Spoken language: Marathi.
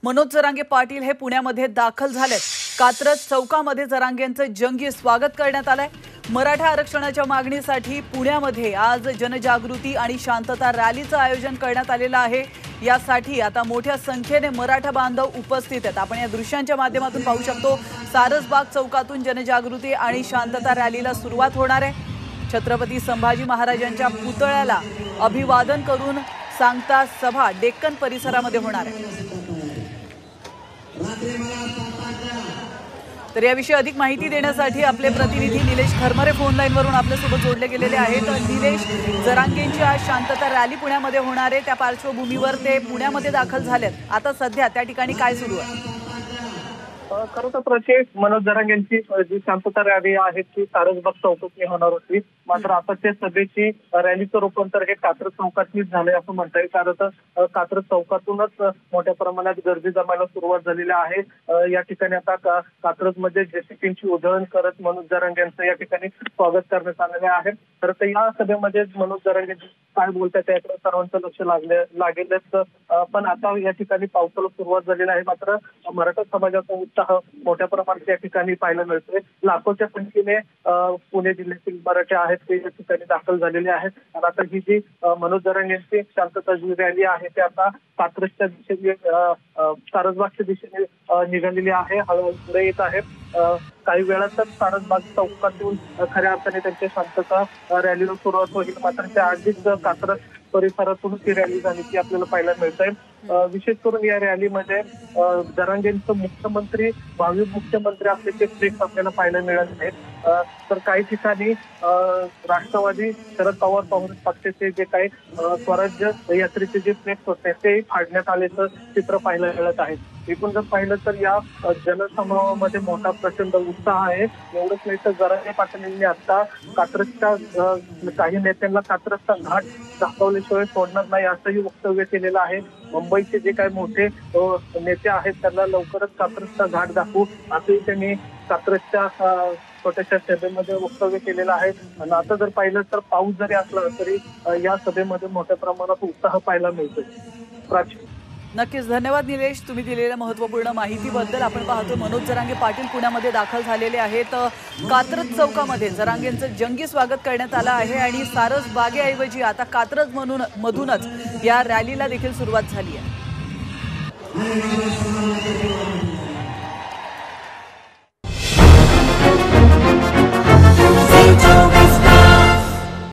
मनोज जरांगे पाटील हे पुण्यामध्ये दाखल झालेत। कात्रज चौकामध्ये जरांगेंचं जंगी स्वागत करण्यात आलंय। मराठा आरक्षणाच्या मागणीसाठी पुण्यामध्ये आज जनजागृती आणि शांतता रॅलीचं आयोजन करण्यात आलेलं आहे। यासाठी आता मोठ्या संख्येने मराठा बांधव उपस्थित आहेत। आपण या दृश्यांच्या माध्यमातून पाहू शकतो सारसबाग चौकातून जनजागृती आणि शांतता रॅलीला सुरुवात होणार आहे। छत्रपती संभाजी महाराजांच्या पुतळ्याला अभिवादन करून सांगता सभा डेक्कन परिसरामध्ये होणार आहे। तर याविषयी अधिक माहिती देण्यासाठी आपले प्रतिनिधी निलेश खरमरे फोन लाईनवरून आपल्यासोबत जोडले गेलेले आहेत। निलेश, जरांगेंची आज शांतता रॅली पुण्यामध्ये होणार आहे, त्या पार्श्वभूमीवर ते पुण्यामध्ये दाखल झालेत। आता सध्या त्या ठिकाणी काय सुरू आहे? खरं तर प्रत्येक मनोज जरांगेंची जी शांतता रॅली आहे ती सारसबाग चौकातून होणार होती, मात्र आता त्या सभेची रॅलीचं रूपांतर हे कात्रज चौकातच झालंय असं म्हणता येईल। कारण तर कात्रज चौकातूनच मोठ्या प्रमाणात गर्दी जमायला सुरुवात झालेली आहे। या ठिकाणी आता कात्रजमध्ये जेसीपींची उधळण करत मनोज जरांगेंचं या ठिकाणी स्वागत करण्यात आलेलं आहे। तर या सभेमध्ये मनोज जरांगे काय बोलतात त्याकडे सर्वांचं लक्ष लागेलच, पण आता या ठिकाणी पावसाला सुरुवात झालेली आहे। मात्र मराठा समाजाचा उत्साह मोठ्या प्रमाणात या ठिकाणी पाहायला मिळतोय। लाखोच्या संख्येने पुणे जिल्ह्यातील मराठे आहेत ते या ठिकाणी दाखल झालेले आहेत। आणि आता ही जी मनोज जरांगेंची शांतता जी रॅली आहे ते आता कात्रजच्या दिशेने सारसबागच्या दिशेने निघालेली आहे, हळूहळू पुढे येत आहे। काही वेळातच सारसबाग चौकातून खऱ्या अर्थाने त्यांच्या शांतता रॅलीला सुरुवात होईल, मात्र त्या आधीच कात्रज परिसरातून ही रॅली झाली ती आपल्याला पाहायला मिळतंय। विशेष करून या रॅलीमध्ये जरांगेंचं मुख्यमंत्री भावी मुख्यमंत्री असल्याचे फ्लेक्स आपल्याला पाहायला मिळाले आहेत। तर काही ठिकाणी राष्ट्रवादी शरद पवार पक्षाचे जे काही स्वराज्य यात्रेचे जे फ्लेक्स होते ते फाडण्यात आल्याचं चित्र पाहायला मिळत आहे। एकूण जर पाहिलं तर या जनसमूहामध्ये मोठा प्रचंड उत्साह आहे। एवढंच नाही तर जरांगे पाटील यांनी आता कात्रजच्या काही नेत्यांना कात्रजचा घाट दाखवल्याशिवाय सोडणार नाही असंही वक्तव्य केलेलं आहे। मुंबईचे जे काही मोठे नेते आहेत त्यांना लवकरच कात्रजचा घाट दाखवू असंही त्यांनी कात्रजच्या छोट्याशा सभेमध्ये वक्तव्य केलेलं आहे। आणि आता जर पाहिलं तर पाऊस जरी असला तरी या सभेमध्ये मोठ्या प्रमाणात उत्साह पाहायला मिळतोय। प्राची, नक्कीच धन्यवाद निलेश, तुम्ही दिलेल्या महत्त्वपूर्ण माहितीबद्दल। आपण पाहतो मनोज जरांगे पाटील पुण्यामध्ये दाखल झालेले आहेत। कात्रज चौकामध्ये जरांगेंचं जंगी स्वागत करण्यात आलं आहे आणि सारस बागेऐवजी आता कात्रज मधूनच या रॅलीला देखील सुरुवात झाली आहे।